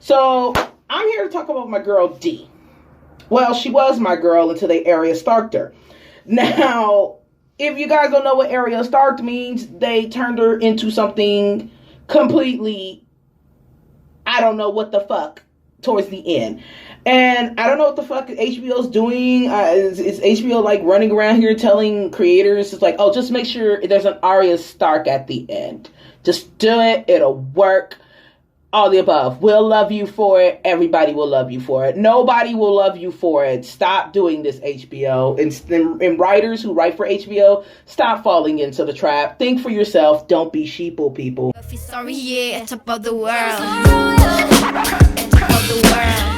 So I'm here to talk about my girl D. Well, she was my girl until they area starked her. Now, if you guys don't know what area starked means, they turned her into something completely, I don't know what the fuck, towards the end. And I don't know what the fuck HBO's doing. Is HBO like running around here telling creators, it's like, oh, just make sure there's an Arya Stark at the end. Just do it. It'll work. All the above. We'll love you for it. Everybody will love you for it. Nobody will love you for it. Stop doing this, HBO. And writers who write for HBO, stop falling into the trap. Think for yourself. Don't be sheeple, people. If you're sorry, yeah, it's about the world. It's about the world.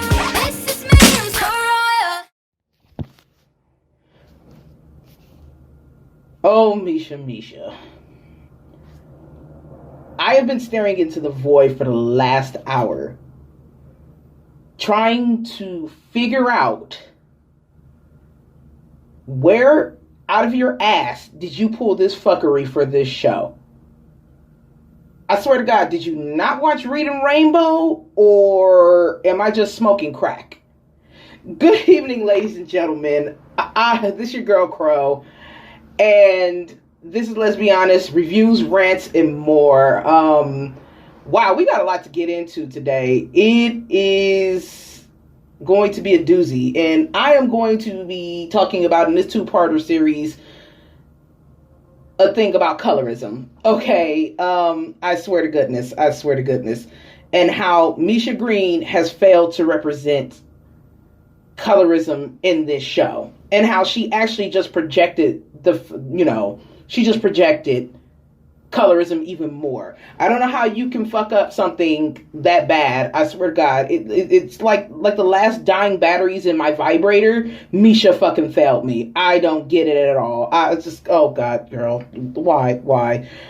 This is me, I'm so royal. Oh, Misha. I have been staring into the void for the last hour, trying to figure out where out of your ass did you pull this fuckery for this show. I swear to God, did you not watch Reading Rainbow, or am I just smoking crack? Good evening, ladies and gentlemen. This is your girl Crow, and this is Let's Be Honest, reviews, rants, and more. Wow, we got a lot to get into today. It is going to be a doozy, and I am going to be talking about in this two-parter series a thing about colorism. Okay, I swear to goodness, and how Misha Green has failed to represent colorism in this show, and how she actually just projected she just projected colorism even more. I don't know how you can fuck up something that bad. I swear to God, it's like the last dying batteries in my vibrator. Misha fucking failed me. I don't get it at all. I just, oh God, girl, why?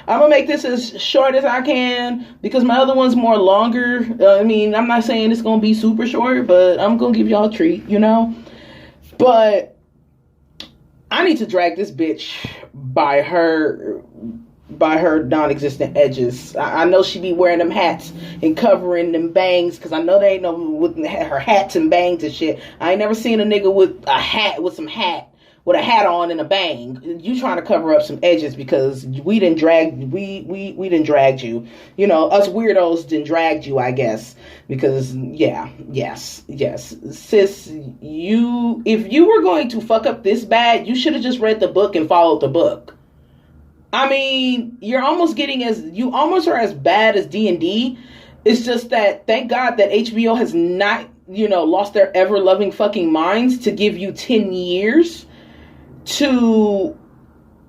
I'm gonna make this as short as I can because my other one's more longer. I mean, I'm not saying it's gonna be super short, but I'm gonna give y'all a treat, But I need to drag this bitch by her non-existent edges. I know she be wearing them hats and covering them bangs, because I know they ain't no with her hats and bangs and shit. I ain't never seen a nigga with a hat with a hat on and a bang. You trying to cover up some edges because we didn't drag you. Us weirdos didn't drag you, I guess. Because yes. Sis, if you were going to fuck up this bad, you should have just read the book and followed the book. I mean, you almost are as bad as D&D. It's just that, thank God that HBO has not, lost their ever-loving fucking minds to give you 10 years to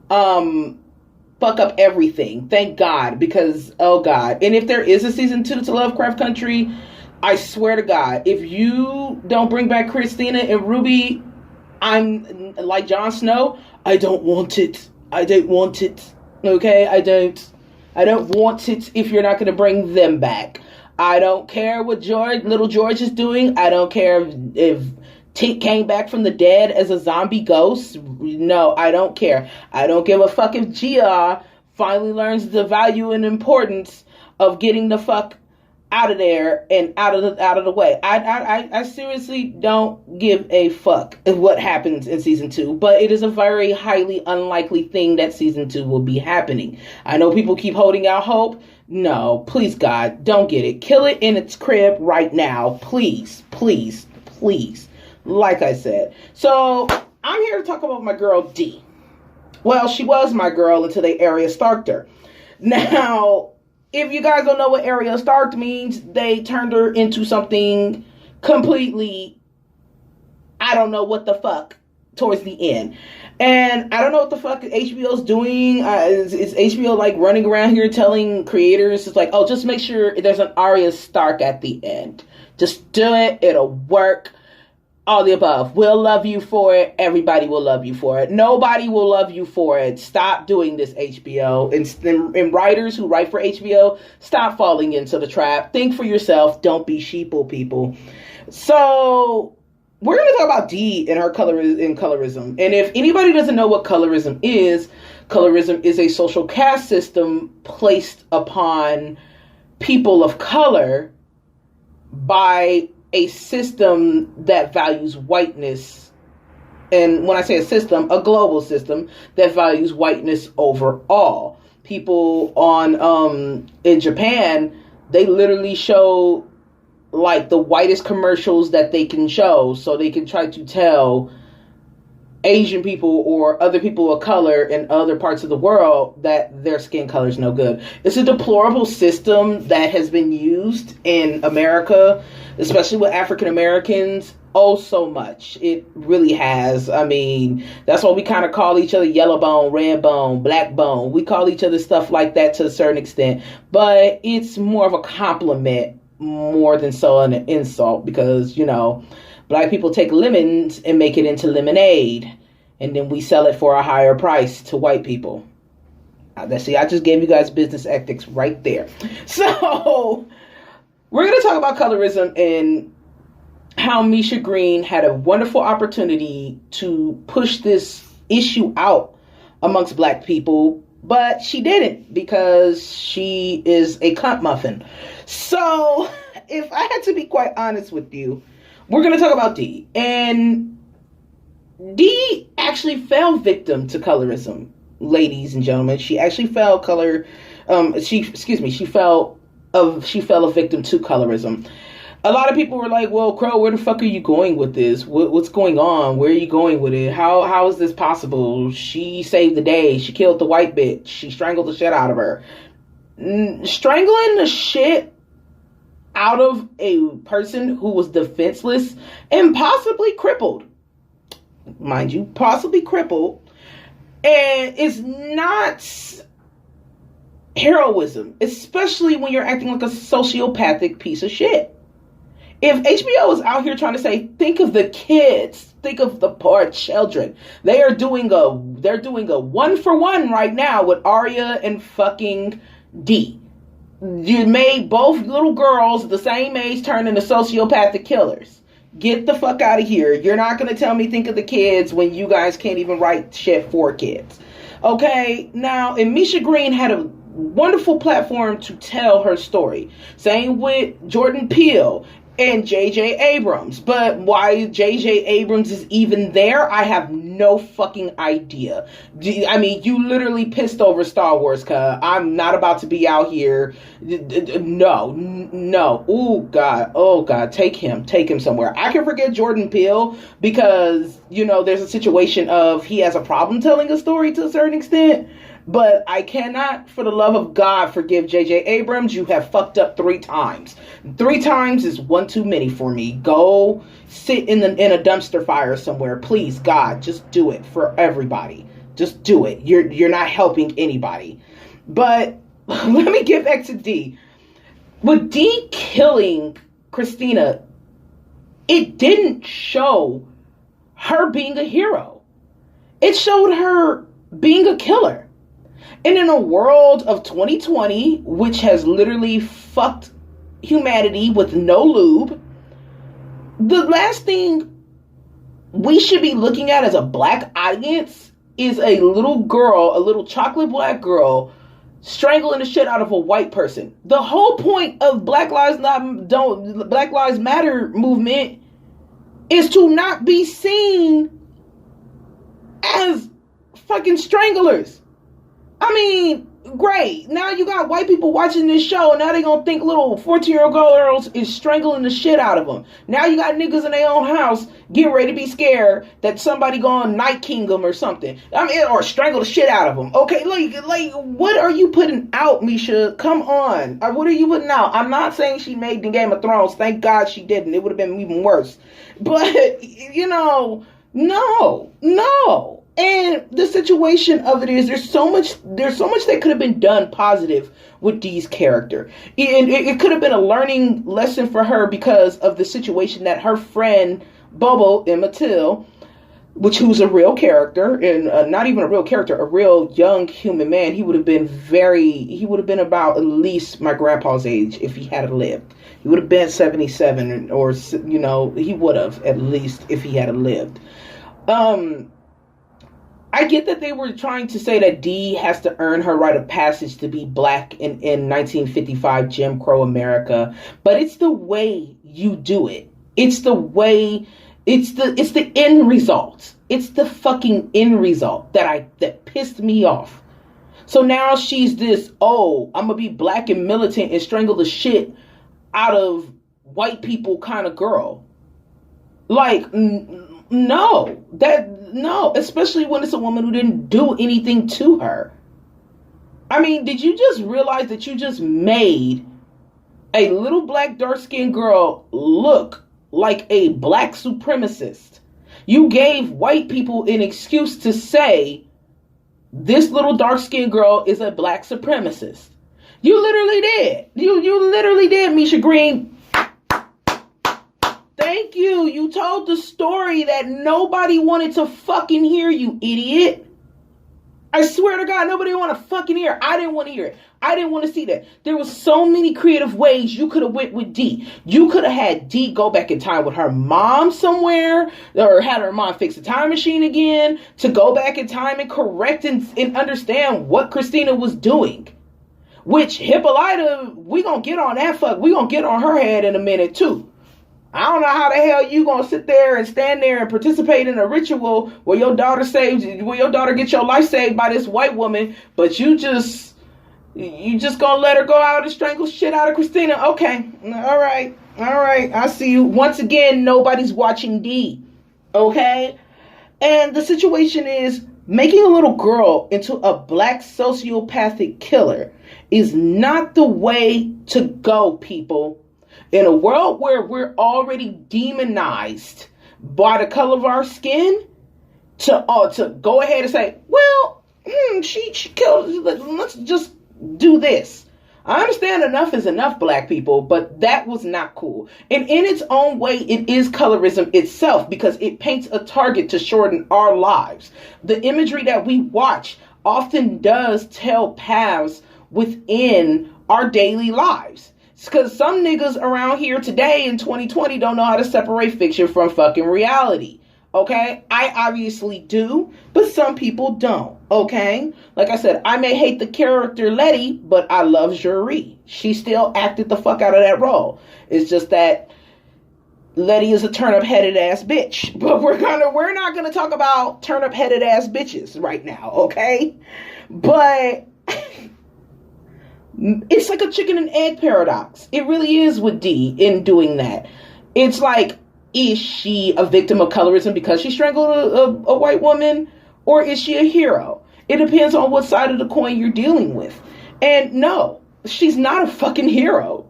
fuck up everything. Thank God, because, oh God. And if there is a season 2 to Lovecraft Country, I swear to God, if you don't bring back Christina and Ruby, I'm like Jon Snow, I don't want it. Okay? I don't want it if you're not going to bring them back. I don't care what little George is doing. I don't care if Tink came back from the dead as a zombie ghost. No, I don't care. I don't give a fuck if Gia finally learns the value and importance of getting the fuck out of there and out of the way. I seriously don't give a fuck what happens in season 2, but it is a very highly unlikely thing that season 2 will be happening. I know people keep holding out hope. No, please God, don't get it. Kill it in its crib right now. Please. Like I said. So I'm here to talk about my girl D. Well, she was my girl until they area starked her. Now, if you guys don't know what area starked means, they turned her into something completely, I don't know what the fuck, towards the end. And I don't know what the fuck HBO's doing. Is HBO like running around here telling creators, it's like, oh, just make sure there's an Arya Stark at the end. Just do it. It'll work. All the above. We'll love you for it. Everybody will love you for it. Nobody will love you for it. Stop doing this, HBO. And writers who write for HBO, stop falling into the trap. Think for yourself. Don't be sheeple, people. So we're going to talk about D and her colorism. And if anybody doesn't know what colorism is a social caste system placed upon people of color by a system that values whiteness. And when I say a system, a global system that values whiteness over all. People in Japan, they literally show like the whitest commercials that they can show, so they can try to tell Asian people or other people of color in other parts of the world that their skin color is no good. It's a deplorable system that has been used in America, especially with African Americans, oh so much. It really has. I mean, that's why we kind of call each other yellow bone, red bone, black bone. We call each other stuff like that to a certain extent, but it's more of a compliment more than so an insult, because, you know, black people take lemons and make it into lemonade, and then we sell it for a higher price to white people. See, I just gave you guys business ethics right there. So we're going to talk about colorism and how Misha Green had a wonderful opportunity to push this issue out amongst black people, but she didn't, because she is a cunt muffin. So if I had to be quite honest with you, we're going to talk about Dee. And Dee actually fell victim to colorism, ladies and gentlemen. She actually fell she fell a victim to colorism. A lot of people were like, well, Crow, where the fuck are you going with this? What's going on? Where are you going with it? How is this possible? She saved the day. She killed the white bitch. She strangled the shit out of her. Strangling the shit out of a person who was defenseless and possibly crippled. Mind you, possibly crippled. And it's not heroism, especially when you're acting like a sociopathic piece of shit. If HBO is out here trying to say, think of the kids, think of the poor children, they're doing a 1-for-1 right now with Arya and fucking Dee. You made both little girls the same age turn into sociopathic killers. Get the fuck out of here. You're not going to tell me think of the kids when you guys can't even write shit for kids. Okay, now, and Misha Green had a wonderful platform to tell her story. Same with Jordan Peele and J.J. Abrams. But why J.J. Abrams is even there, I have no fucking idea. I mean, you literally pissed over Star Wars, cuz I'm not about to be out here. No. Oh, God. Take him somewhere. I can forget Jordan Peele because, you know, there's a situation of he has a problem telling a story to a certain extent. But I cannot, for the love of God, forgive J.J. Abrams. You have fucked up 3 times. 3 times is one too many for me. Go sit in a dumpster fire somewhere. Please, God, just do it for everybody. Just do it. You're not helping anybody. But let me get back to Dee. With Dee killing Christina, it didn't show her being a hero. It showed her being a killer. And in a world of 2020, which has literally fucked humanity with no lube, the last thing we should be looking at as a black audience is a little girl, a little chocolate black girl, strangling the shit out of a white person. The whole point of Black Lives Matter movement is to not be seen as fucking stranglers. I mean, great. Now you got white people watching this show, and now they gonna think little 14-year-old girls is strangling the shit out of them. Now you got niggas in their own house getting ready to be scared that somebody gonna Night King them or something. I mean, or strangle the shit out of them. Okay, like, what are you putting out, Misha? Come on. What are you putting out? I'm not saying she made the Game of Thrones. Thank God she didn't. It would have been even worse. But, you know, no. And the situation of it is there's so much that could have been done positive with Dee's character. And it could have been a learning lesson for her because of the situation that her friend Bobo Emmett Till, who's a real character, and not even a real character, a real young human man. He would have been about at least my grandpa's age if he had lived. He would have been 77, or, you know, he would have at least if he had lived. I get that they were trying to say that Dee has to earn her rite of passage to be black in 1955 Jim Crow America, but it's the way you do it. It's the way, it's the end result. It's the fucking end result that pissed me off. So now she's this, oh, I'm gonna be black and militant and strangle the shit out of white people kind of girl. Like, no, especially when it's a woman who didn't do anything to her. I mean, did you just realize that you just made a little black dark-skinned girl look like a black supremacist? You gave white people an excuse to say this little dark-skinned girl is a black supremacist. You literally did. You literally did, Misha Green. Thank you. You told the story that nobody wanted to fucking hear, you idiot. I swear to God, nobody want to fucking hear. I didn't want to hear it. I didn't want to see that. There was so many creative ways you could have went with Dee. You could have had Dee go back in time with her mom somewhere, or had her mom fix the time machine again to go back in time and correct and understand what Christina was doing. Which Hippolyta, we gonna get on that fuck. We gonna get on her head in a minute too. I don't know how the hell you gonna sit there and stand there and participate in a ritual where your daughter gets your life saved by this white woman, but you just gonna let her go out and strangle shit out of Christina. Okay, all right, I see you. Once again, nobody's watching Dee, okay? And the situation is, making a little girl into a black sociopathic killer is not the way to go, people. In a world where we're already demonized by the color of our skin, to go ahead and say, well, she killed, let's just do this. I understand enough is enough, black people, but that was not cool. And in its own way, it is colorism itself, because it paints a target to shorten our lives. The imagery that we watch often does tell paths within our daily lives. Because some niggas around here today in 2020 don't know how to separate fiction from fucking reality. Okay? I obviously do, but some people don't. Okay? Like I said, I may hate the character Letty, but I love Jury. She still acted the fuck out of that role. It's just that Letty is a turnip-headed ass bitch. But we're not gonna talk about turnip-headed ass bitches right now, okay? But it's like a chicken and egg paradox. It really is with Dee in doing that. It's like, is she a victim of colorism because she strangled a white woman? Or is she a hero? It depends on what side of the coin you're dealing with. And no, she's not a fucking hero.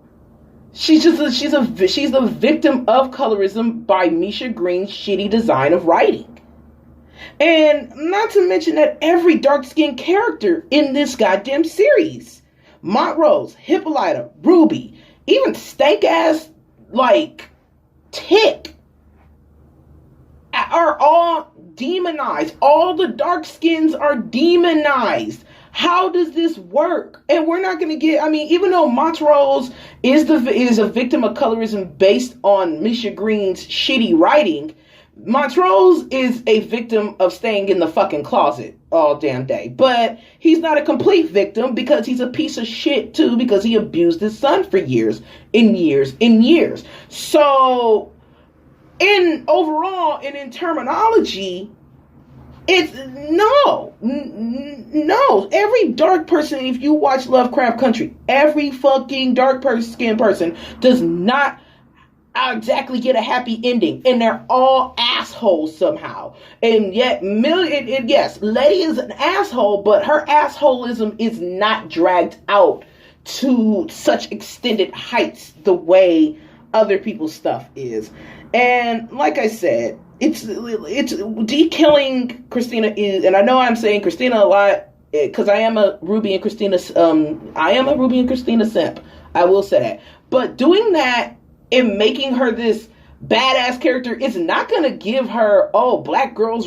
She's a victim of colorism by Misha Green's shitty design of writing. And not to mention that every dark-skinned character in this goddamn series, Montrose, Hippolyta, Ruby, even stank-ass, like, Tick, are all demonized. All the dark skins are demonized. How does this work? And we're not going to get, I mean, even though Montrose is a victim of colorism based on Misha Green's shitty writing, Montrose is a victim of staying in the fucking closet all damn day. But he's not a complete victim because he's a piece of shit too, because he abused his son for years and years and years. So in terminology, it's no. Every dark person, if you watch Lovecraft Country, every fucking dark skin person does not exactly get a happy ending, and they're all assholes somehow. And yet, yes, Letty is an asshole, but her assholism is not dragged out to such extended heights the way other people's stuff is. And like I said, it's de-killing Christina is, and I know I'm saying Christina a lot because I am a Ruby and Christina simp. I will say that, but doing that and making her this badass character is not going to give her, the Black Girls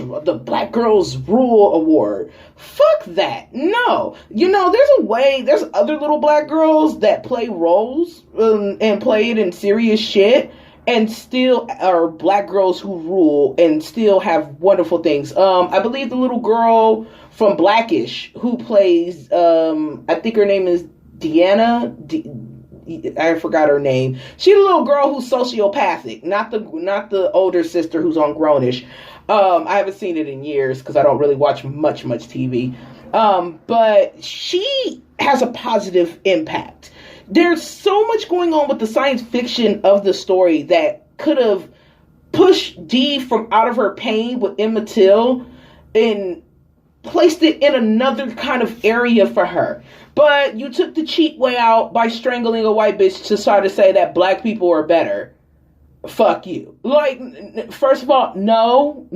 Rule Award. Fuck that. No. You know, there's other little black girls that play roles and play it in serious shit and still are black girls who rule and still have wonderful things. I believe the little girl from Blackish who plays, I think her name is Deanna. I forgot her name. She's a little girl who's sociopathic, not the older sister who's on Grownish. I haven't seen it in years because I don't really watch much TV. But she has a positive impact. There's so much going on with the science fiction of the story that could have pushed Dee from out of her pain with Emma Till and placed it in another kind of area for her. But you took the cheap way out by strangling a white bitch to try to say that black people are better. Fuck you. Like, first of all, no,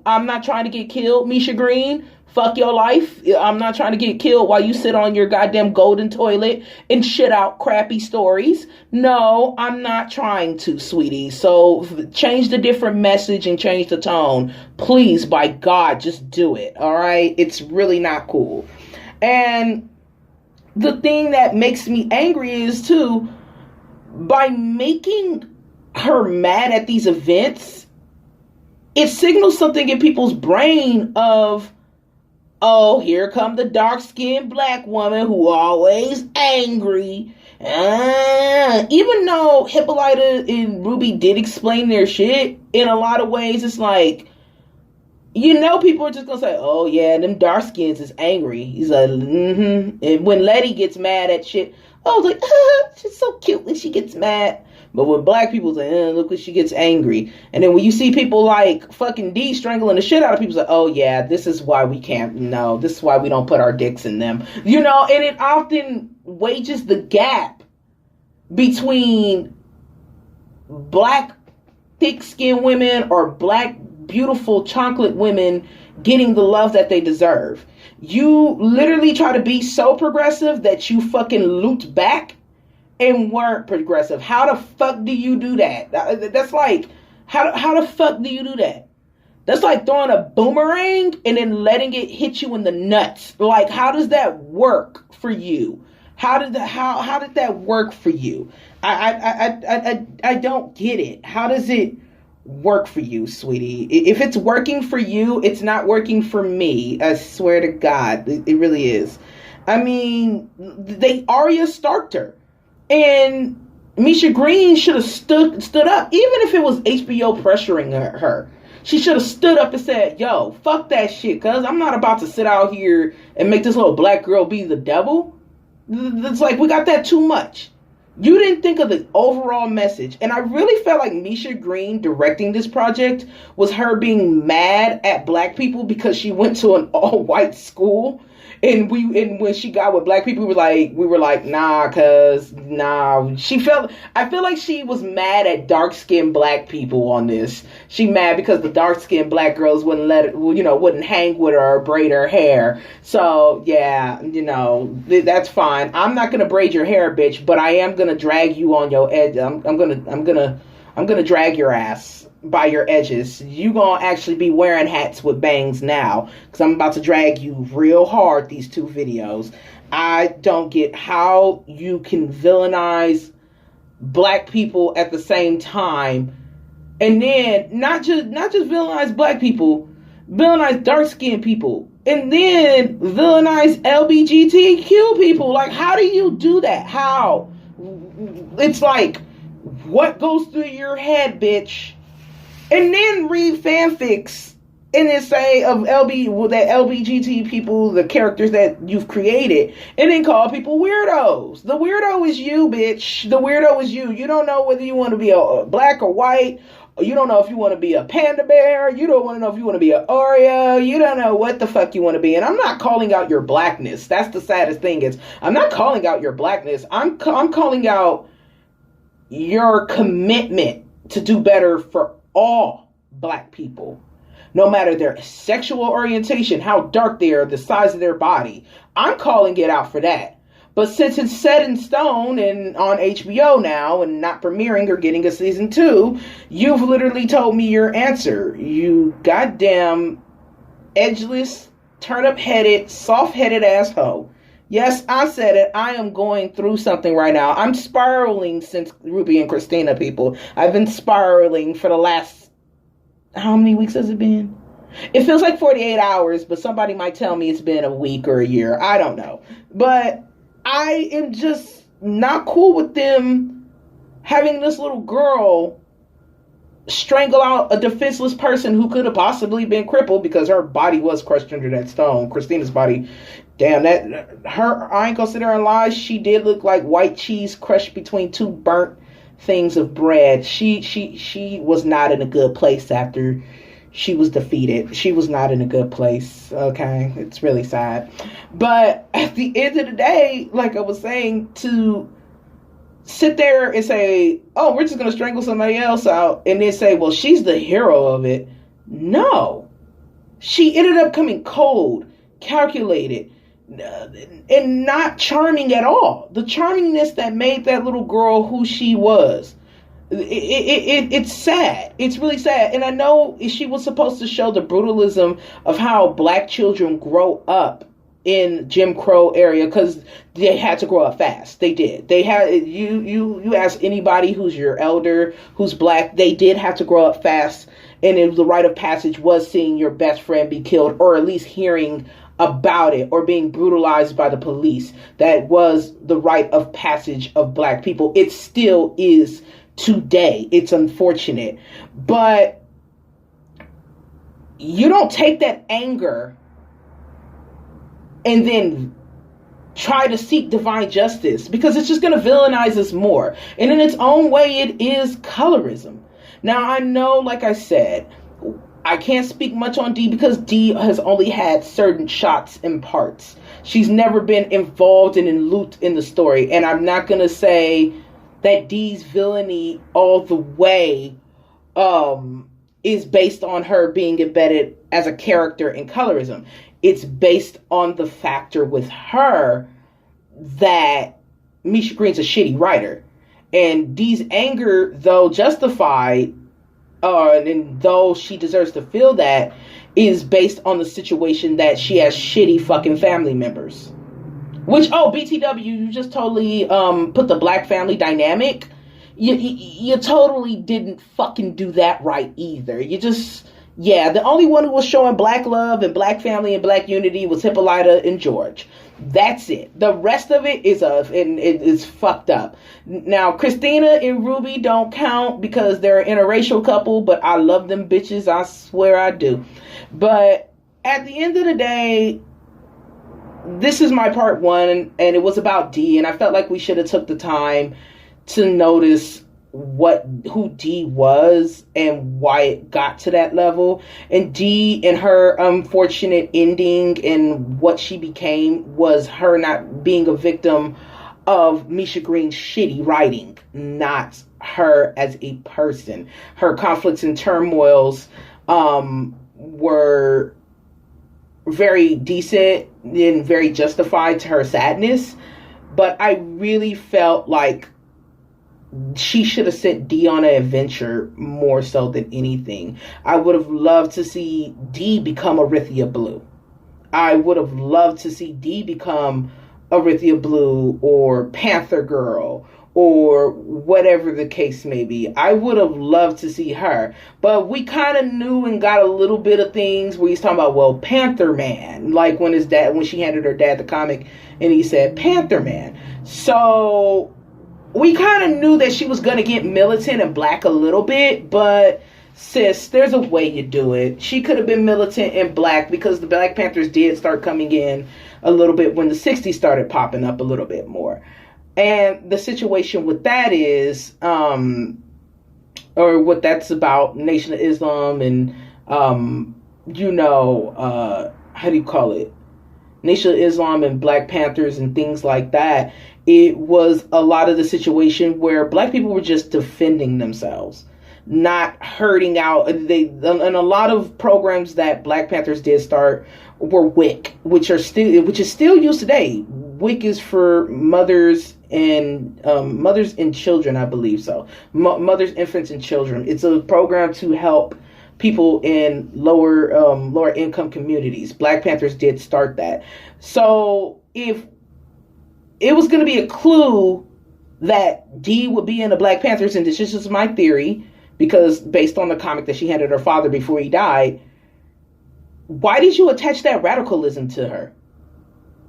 I'm not trying to get killed, Misha Green. Fuck your life. I'm not trying to get killed while you sit on your goddamn golden toilet and shit out crappy stories. No, I'm not trying to, sweetie. So change the different message and change the tone. Please, by God, just do it. All right? It's really not cool. And the thing that makes me angry is, too, by making her mad at these events, it signals something in people's brain of, oh, here come the dark-skinned black woman who always angry. Even though Hippolyta and Ruby did explain their shit, in a lot of ways, it's like, people are just gonna say, oh yeah, them dark-skins is angry. He's like, And when Letty gets mad at shit, oh, like, she's so cute when she gets mad. But when black people say, look when she gets angry. And then when you see people like fucking D strangling the shit out of people, say, oh yeah, this is why we can't, this is why we don't put our dicks in them. And it often wages the gap between black thick-skinned women or black beautiful chocolate women getting the love that they deserve. You literally try to be so progressive that you fucking looped back and weren't progressive. How the fuck do you do that? That's like, how the fuck do you do that? That's like throwing a boomerang and then letting it hit you in the nuts. Like, how does that work for you? How did that work for you? I don't get it. How does it work for you, sweetie? If it's working for you, it's not working for me. I swear to God, it really is. I mean, they Arya Starked her. And Misha Green should have stood up, even if it was HBO pressuring her. She should have stood up and said, yo, fuck that shit, cuz I'm not about to sit out here and make this little black girl be the devil. It's like, we got that too much. You didn't think of the overall message. And I really felt like Misha Green directing this project was her being mad at black people because she went to an all-white school. And when she got with black people, we were like, nah. I feel like she was mad at dark-skinned black people on this. She mad because the dark-skinned black girls wouldn't hang with her or braid her hair. So yeah, that's fine. I'm not gonna braid your hair, bitch, but I am gonna drag you on your edge. I'm gonna drag your ass by your edges. You gonna actually be wearing hats with bangs now, because I'm about to drag you real hard these 2 videos. I don't get how you can villainize black people at the same time, and then not just villainize black people, villainize dark-skinned people, and then villainize LGBTQ people. Like, how do you do that? How? It's like, what goes through your head, bitch? And then read fanfics and then say that LGBT people, the characters that you've created, and then call people weirdos. The weirdo is you, bitch. The weirdo is you. You don't know whether you want to be a black or white. You don't know if you want to be a panda bear. You don't want to know if you want to be an Oreo. You don't know what the fuck you want to be. And I'm not calling out your blackness. That's the saddest thing is I'm not calling out your blackness. I'm calling out your commitment to do better for all black people, no matter their sexual orientation, how dark they are, the size of their body. I'm calling it out for that. But since it's set in stone and on HBO now and not premiering or getting a season 2, you've literally told me your answer. You goddamn edgeless, turnip-headed, soft-headed asshole. Yes, I said it. I am going through something right now. I'm spiraling since Ruby and Christina, people. I've been spiraling for the last, how many weeks has it been? It feels like 48 hours, but somebody might tell me it's been a week or a year. I don't know. But I am just not cool with them having this little girl strangle out a defenseless person who could have possibly been crippled because her body was crushed under that stone. Christina's body, damn, I ain't considering lies. She did look like white cheese crushed between two burnt things of bread. She was not in a good place after she was defeated. She was not in a good place. Okay, it's really sad. But at the end of the day, like I was saying, to sit there and say, oh, we're just going to strangle somebody else out, and then say, well, she's the hero of it. No. She ended up coming cold, calculated, and not charming at all. The charmingness that made that little girl who she was. It's sad. It's really sad. And I know she was supposed to show the brutalism of how black children grow up in Jim Crow area, because they had to grow up fast. They did. They had, you ask anybody who's your elder, who's black, they did have to grow up fast. And the rite of passage was seeing your best friend be killed, or at least hearing about it, or being brutalized by the police. That was the rite of passage of black people. It still is today. It's unfortunate. But you don't take that anger and then try to seek divine justice, because it's just going to villainize us more. And in its own way, it is colorism. Now, I know, like I said, I can't speak much on Dee because Dee has only had certain shots and parts. She's never been involved and in looped in the story. And I'm not going to say that Dee's villainy all the way is based on her being embedded as a character in colorism. It's based on the factor with her that Misha Green's a shitty writer. And Dee's anger, though justified, and though she deserves to feel that, is based on the situation that she has shitty fucking family members. Which, BTW, you just totally put the black family dynamic. You totally didn't fucking do that right either. You just... Yeah, the only one who was showing black love and black family and black unity was Hippolyta and George. That's it. The rest of it is fucked up. Now, Christina and Ruby don't count because they're an interracial couple, but I love them bitches. I swear I do. But at the end of the day, this is my part one, and it was about Dee, and I felt like we should have took the time to notice who Dee was and why it got to that level. And Dee and her unfortunate ending and what she became was her not being a victim of Misha Green's shitty writing, not her as a person. Her conflicts and turmoils were very decent and very justified to her sadness, but I really felt like she should have sent Dee on an adventure more so than anything. I would have loved to see Dee become Arithia Blue. I would have loved to see Dee become Arithia Blue or Panther Girl or whatever the case may be. I would have loved to see her. But we kind of knew and got a little bit of things where he's talking about, well, Panther Man. Like when she handed her dad the comic and he said Panther Man. So we kind of knew that she was going to get militant and black a little bit, but sis, there's a way you do it. She could have been militant and black because the Black Panthers did start coming in a little bit when the 60s started popping up a little bit more. And the situation with that is, or what that's about, Nation of Islam and, how do you call it? Nation of Islam and Black Panthers and things like that. It was a lot of the situation where black people were just defending themselves, not hurting out. And a lot of programs that Black Panthers did start were WIC, which is still used today. WIC is for mothers and children, I believe so. Mothers, infants, and children. It's a program to help people in lower income communities. Black Panthers did start that. So if it was going to be a clue that Dee would be in the Black Panthers, and this is just my theory, because based on the comic that she handed her father before he died, why did you attach that radicalism to her?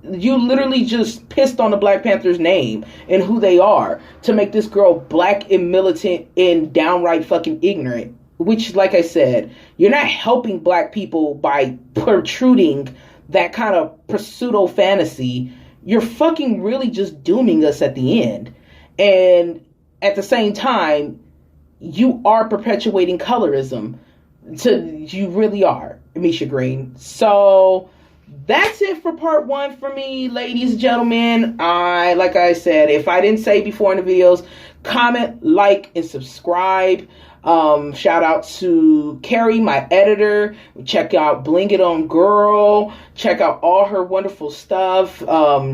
You literally just pissed on the Black Panthers' name and who they are to make this girl black and militant and downright fucking ignorant. Which, like I said, you're not helping black people by protruding that kind of pseudo fantasy. You're fucking really just dooming us at the end. And at the same time, you are perpetuating colorism. You really are, Misha Green. So that's it for part 1 for me, ladies and gentlemen. Like I said, if I didn't say before in the videos, comment, like, and subscribe. Shout out to Carrie, my editor. Check out Bling It On Girl. Check out all her wonderful stuff.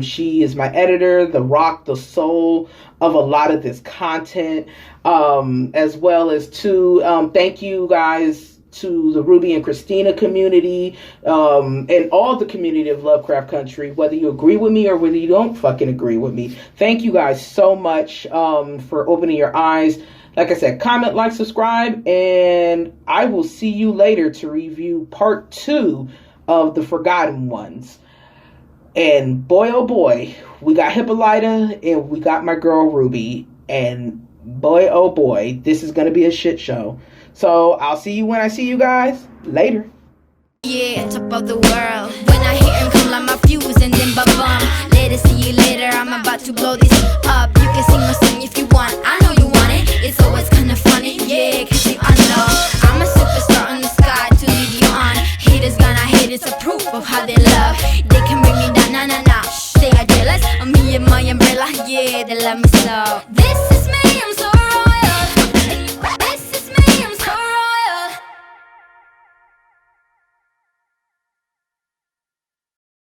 She is my editor, the rock, the soul of a lot of this content. As well as to thank you guys to the Ruby and Christina community, and all the community of Lovecraft Country, whether you agree with me or whether you don't fucking agree with me. Thank you guys so much for opening your eyes. Like I said, comment, like, subscribe, and I will see you later to review part 2 of The Forgotten Ones. And boy, oh boy, we got Hippolyta and we got my girl Ruby. And boy, oh boy, this is going to be a shit show. So I'll see you when I see you guys. Later. Yeah, top of the world. When I hear him come like my fuse and then ba-bum. Later, see you later, I'm about to blow this up. You can sing my song if you want, I know you want it. It's always kinda funny, yeah, cause you know I'm a superstar on the sky to lead you on. Haters gonna hate, it's a proof of how they love. They can bring me down, nah, nah, nah. They are jealous of me and my umbrella, yeah, they love me so.